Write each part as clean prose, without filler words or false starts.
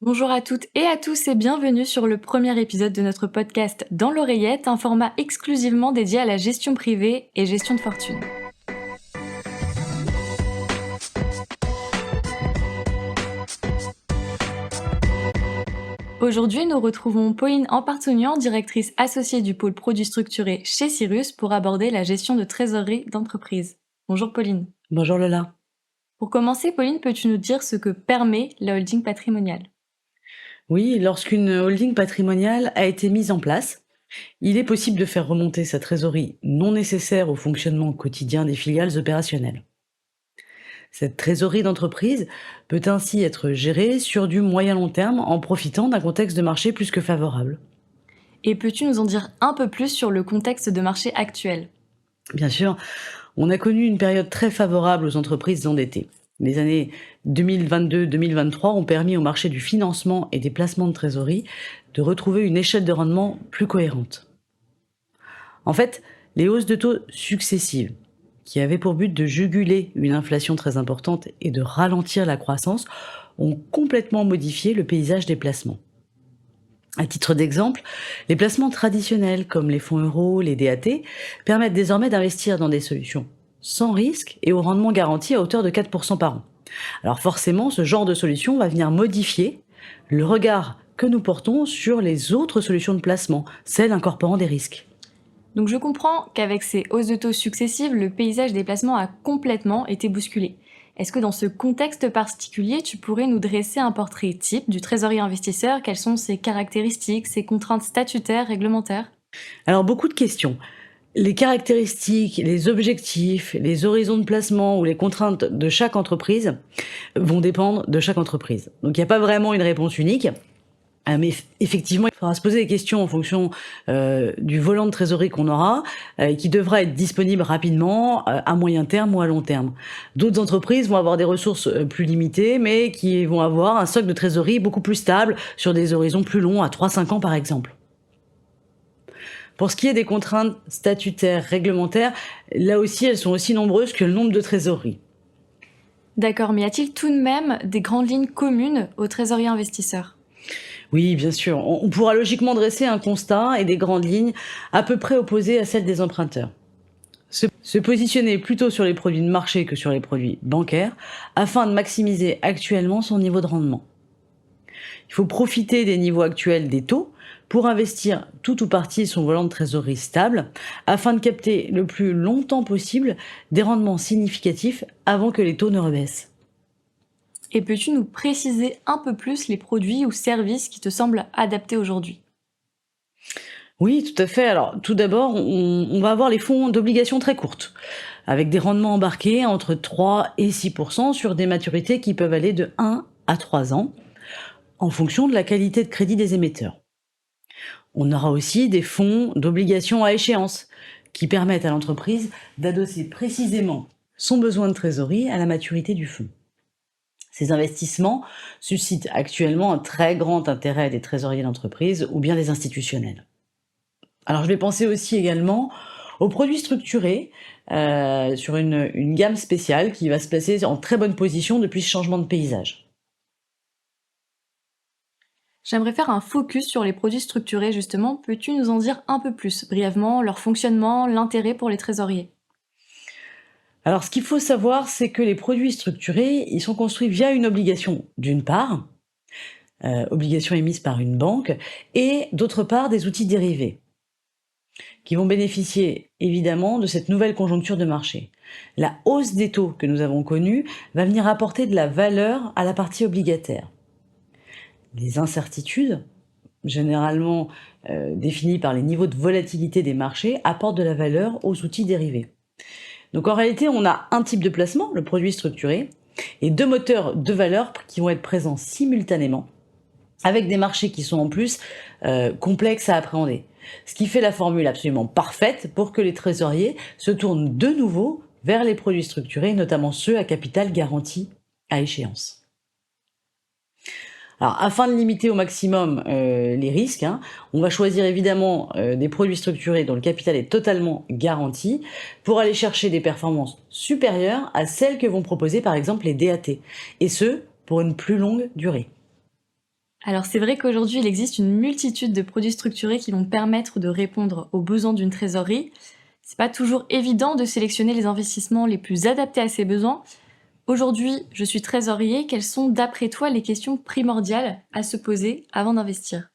Bonjour à toutes et à tous et bienvenue sur le premier épisode de notre podcast Dans l'oreillette, un format exclusivement dédié à la gestion privée et gestion de fortune. Aujourd'hui, nous retrouvons Pauline Ampartounian, directrice associée du pôle produits structurés chez Cyrus, pour aborder la gestion de trésorerie d'entreprise. Bonjour Pauline. Bonjour Lola. Pour commencer, Pauline, peux-tu nous dire ce que permet la holding patrimoniale ? Oui, lorsqu'une holding patrimoniale a été mise en place, il est possible de faire remonter sa trésorerie non nécessaire au fonctionnement quotidien des filiales opérationnelles. Cette trésorerie d'entreprise peut ainsi être gérée sur du moyen-long terme en profitant d'un contexte de marché plus que favorable. Et peux-tu nous en dire un peu plus sur le contexte de marché actuel ? Bien sûr, on a connu une période très favorable aux entreprises endettées. Les années 2022-2023 ont permis au marché du financement et des placements de trésorerie de retrouver une échelle de rendement plus cohérente. En fait, les hausses de taux successives, qui avaient pour but de juguler une inflation très importante et de ralentir la croissance, ont complètement modifié le paysage des placements. À titre d'exemple, les placements traditionnels comme les fonds euros, les DAT, permettent désormais d'investir dans des solutions sans risque et au rendement garanti à hauteur de 4% par an. Alors forcément, ce genre de solution va venir modifier le regard que nous portons sur les autres solutions de placement, celles incorporant des risques. Donc je comprends qu'avec ces hausses de taux successives, le paysage des placements a complètement été bousculé. Est-ce que dans ce contexte particulier, tu pourrais nous dresser un portrait type du trésorier investisseur ? Quelles sont ses caractéristiques, ses contraintes statutaires, réglementaires ? Alors beaucoup de questions. Les caractéristiques, les objectifs, les horizons de placement ou les contraintes de chaque entreprise vont dépendre de chaque entreprise. Donc il n'y a pas vraiment une réponse unique. Mais effectivement, il faudra se poser des questions en fonction du volant de trésorerie qu'on aura, qui devra être disponible rapidement, à moyen terme ou à long terme. D'autres entreprises vont avoir des ressources plus limitées, mais qui vont avoir un stock de trésorerie beaucoup plus stable sur des horizons plus longs, à 3-5 ans par exemple. Pour ce qui est des contraintes statutaires, réglementaires, là aussi, elles sont aussi nombreuses que le nombre de trésoreries. D'accord, mais y a-t-il tout de même des grandes lignes communes aux trésoriers investisseurs ? Oui, bien sûr. On pourra logiquement dresser un constat et des grandes lignes à peu près opposées à celles des emprunteurs. Se positionner plutôt sur les produits de marché que sur les produits bancaires afin de maximiser actuellement son niveau de rendement. Il faut profiter des niveaux actuels des taux pour investir tout ou partie de son volant de trésorerie stable afin de capter le plus longtemps possible des rendements significatifs avant que les taux ne rebaissent. Et peux-tu nous préciser un peu plus les produits ou services qui te semblent adaptés aujourd'hui ? Oui, tout à fait. Alors, tout d'abord, on va avoir les fonds d'obligations très courtes, avec des rendements embarqués entre 3 et 6% sur des maturités qui peuvent aller de 1 à 3 ans, en fonction de la qualité de crédit des émetteurs. On aura aussi des fonds d'obligations à échéance, qui permettent à l'entreprise d'adosser précisément son besoin de trésorerie à la maturité du fonds. Ces investissements suscitent actuellement un très grand intérêt des trésoriers d'entreprise ou bien des institutionnels. Alors je vais penser aussi également aux produits structurés sur une gamme spéciale qui va se placer en très bonne position depuis ce changement de paysage. J'aimerais faire un focus sur les produits structurés justement. Peux-tu nous en dire un peu plus, brièvement, leur fonctionnement, l'intérêt pour les trésoriers ? Alors ce qu'il faut savoir, c'est que les produits structurés, ils sont construits via une obligation d'une part, obligation émise par une banque, et d'autre part des outils dérivés, qui vont bénéficier évidemment de cette nouvelle conjoncture de marché. La hausse des taux que nous avons connue va venir apporter de la valeur à la partie obligataire. Les incertitudes, généralement définies par les niveaux de volatilité des marchés, apportent de la valeur aux outils dérivés. Donc en réalité, on a un type de placement, le produit structuré, et deux moteurs de valeur qui vont être présents simultanément, avec des marchés qui sont en plus complexes à appréhender. Ce qui fait la formule absolument parfaite pour que les trésoriers se tournent de nouveau vers les produits structurés, notamment ceux à capital garanti à échéance. Alors, afin de limiter au maximum les risques, on va choisir évidemment des produits structurés dont le capital est totalement garanti pour aller chercher des performances supérieures à celles que vont proposer par exemple les DAT, et ce, pour une plus longue durée. Alors c'est vrai qu'aujourd'hui, il existe une multitude de produits structurés qui vont permettre de répondre aux besoins d'une trésorerie. C'est pas toujours évident de sélectionner les investissements les plus adaptés à ses besoins. Aujourd'hui, je suis trésorier. Quelles sont, d'après toi, les questions primordiales à se poser avant d'investir?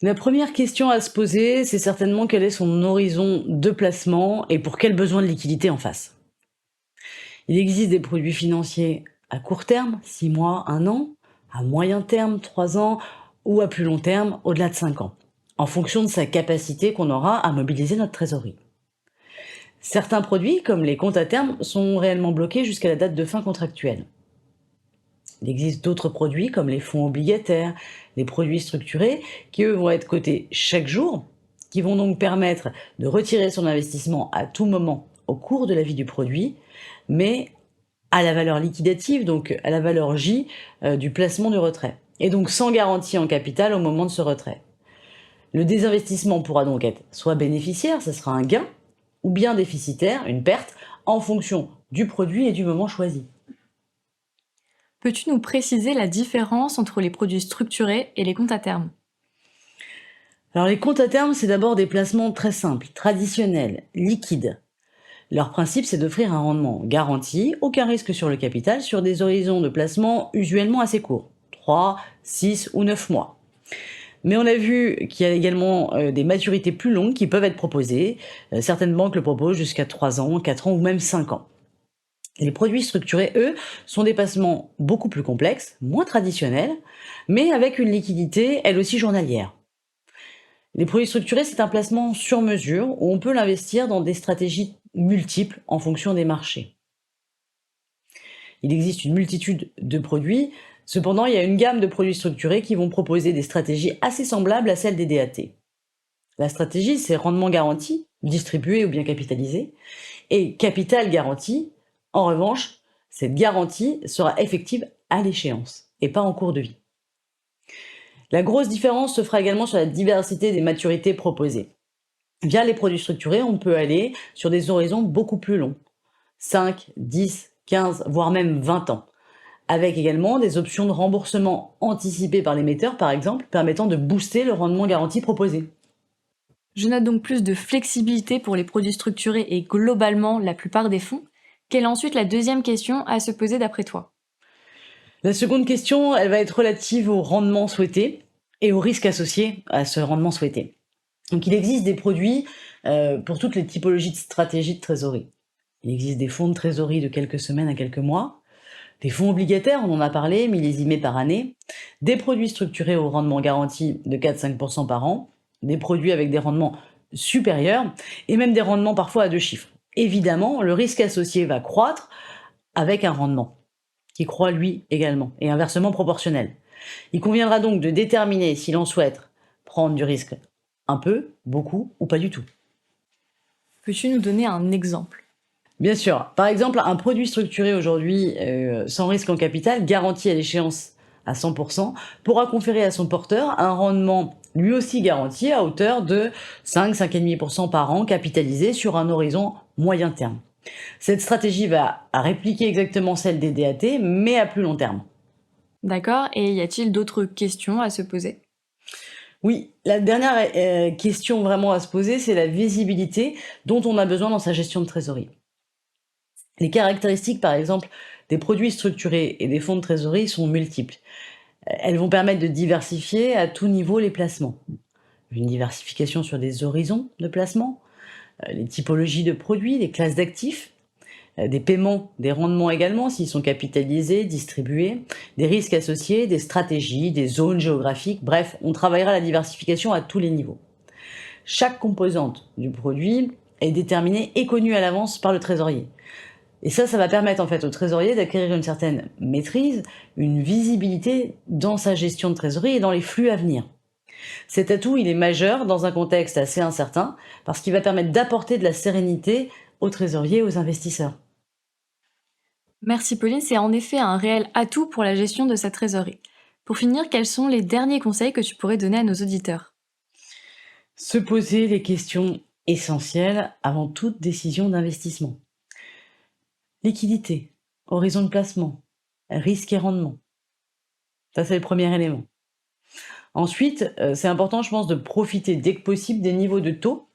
La première question à se poser, c'est certainement quel est son horizon de placement et pour quels besoins de liquidité en face. Il existe des produits financiers à court terme, 6 mois, 1 an, à moyen terme, 3 ans, ou à plus long terme, au-delà de 5 ans, en fonction de sa capacité qu'on aura à mobiliser notre trésorerie. Certains produits, comme les comptes à terme, sont réellement bloqués jusqu'à la date de fin contractuelle. Il existe d'autres produits, comme les fonds obligataires, les produits structurés, qui eux vont être cotés chaque jour, qui vont donc permettre de retirer son investissement à tout moment au cours de la vie du produit, mais à la valeur liquidative, donc à la valeur J du placement du retrait, et donc sans garantie en capital au moment de ce retrait. Le désinvestissement pourra donc être soit bénéficiaire, ce sera un gain, ou bien déficitaire, une perte, en fonction du produit et du moment choisi. Peux-tu nous préciser la différence entre les produits structurés et les comptes à terme? Alors les comptes à terme, c'est d'abord des placements très simples, traditionnels, liquides. Leur principe, c'est d'offrir un rendement garanti, aucun risque sur le capital, sur des horizons de placement usuellement assez courts, 3, 6 ou 9 mois. Mais on a vu qu'il y a également des maturités plus longues qui peuvent être proposées. Certaines banques le proposent jusqu'à 3 ans, 4 ans ou même 5 ans. Les produits structurés, eux, sont des placements beaucoup plus complexes, moins traditionnels, mais avec une liquidité, elle aussi journalière. Les produits structurés, c'est un placement sur mesure où on peut l'investir dans des stratégies multiples en fonction des marchés. Il existe une multitude de produits, cependant il y a une gamme de produits structurés qui vont proposer des stratégies assez semblables à celles des DAT. La stratégie, c'est rendement garanti, distribué ou bien capitalisé, et capital garanti. En revanche, cette garantie sera effective à l'échéance et pas en cours de vie. La grosse différence se fera également sur la diversité des maturités proposées. Via les produits structurés, on peut aller sur des horizons beaucoup plus longs, 5, 10, 15, voire même 20 ans, avec également des options de remboursement anticipées par l'émetteur, par exemple, permettant de booster le rendement garanti proposé. Je note donc plus de flexibilité pour les produits structurés et globalement la plupart des fonds. Quelle est ensuite la deuxième question à se poser d'après toi? La seconde question, elle va être relative au rendement souhaité et aux risques associés à ce rendement souhaité. Donc il existe des produits pour toutes les typologies de stratégies de trésorerie. Il existe des fonds de trésorerie de quelques semaines à quelques mois, des fonds obligataires, on en a parlé, millésimés par année, des produits structurés au rendement garanti de 4-5% par an, des produits avec des rendements supérieurs et même des rendements parfois à 2 chiffres. Évidemment, le risque associé va croître avec un rendement qui croît lui également et inversement proportionnel. Il conviendra donc de déterminer si l'on souhaite prendre du risque un peu, beaucoup ou pas du tout. Peux-tu nous donner un exemple? Bien sûr. Par exemple, un produit structuré aujourd'hui sans risque en capital, garanti à l'échéance à 100%, pourra conférer à son porteur un rendement lui aussi garanti à hauteur de 5-5,5% par an, capitalisé sur un horizon moyen terme. Cette stratégie va répliquer exactement celle des DAT, mais à plus long terme. D'accord, et y a-t-il d'autres questions à se poser? Oui, la dernière question vraiment à se poser, c'est la visibilité dont on a besoin dans sa gestion de trésorerie. Les caractéristiques, par exemple, des produits structurés et des fonds de trésorerie sont multiples. Elles vont permettre de diversifier à tout niveau les placements. Une diversification sur des horizons de placement, les typologies de produits, les classes d'actifs, des paiements, des rendements également s'ils sont capitalisés, distribués, des risques associés, des stratégies, des zones géographiques. Bref, on travaillera la diversification à tous les niveaux. Chaque composante du produit est déterminée et connue à l'avance par le trésorier. Et ça va permettre en fait au trésorier d'acquérir une certaine maîtrise, une visibilité dans sa gestion de trésorerie et dans les flux à venir. Cet atout, il est majeur dans un contexte assez incertain parce qu'il va permettre d'apporter de la sérénité aux trésoriers et aux investisseurs. Merci Pauline, c'est en effet un réel atout pour la gestion de sa trésorerie. Pour finir, quels sont les derniers conseils que tu pourrais donner à nos auditeurs? Se poser les questions essentielles avant toute décision d'investissement. Liquidité, horizon de placement, risque et rendement. Ça, c'est le premier élément. Ensuite, c'est important, je pense, de profiter dès que possible des niveaux de taux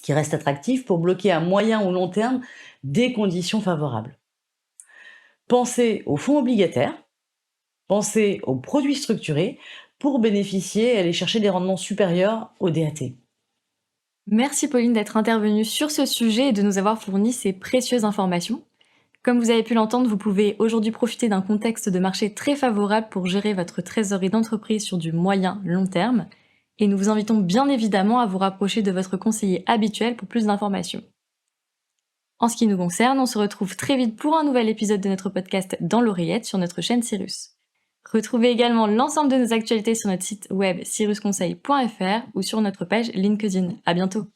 qui restent attractifs pour bloquer à moyen ou long terme des conditions favorables. Pensez aux fonds obligataires, pensez aux produits structurés pour bénéficier et aller chercher des rendements supérieurs au DAT. Merci Pauline d'être intervenue sur ce sujet et de nous avoir fourni ces précieuses informations. Comme vous avez pu l'entendre, vous pouvez aujourd'hui profiter d'un contexte de marché très favorable pour gérer votre trésorerie d'entreprise sur du moyen-long terme. Et nous vous invitons bien évidemment à vous rapprocher de votre conseiller habituel pour plus d'informations. En ce qui nous concerne, on se retrouve très vite pour un nouvel épisode de notre podcast Dans l'oreillette sur notre chaîne Cyrus. Retrouvez également l'ensemble de nos actualités sur notre site web cyrusconseil.fr ou sur notre page LinkedIn. À bientôt!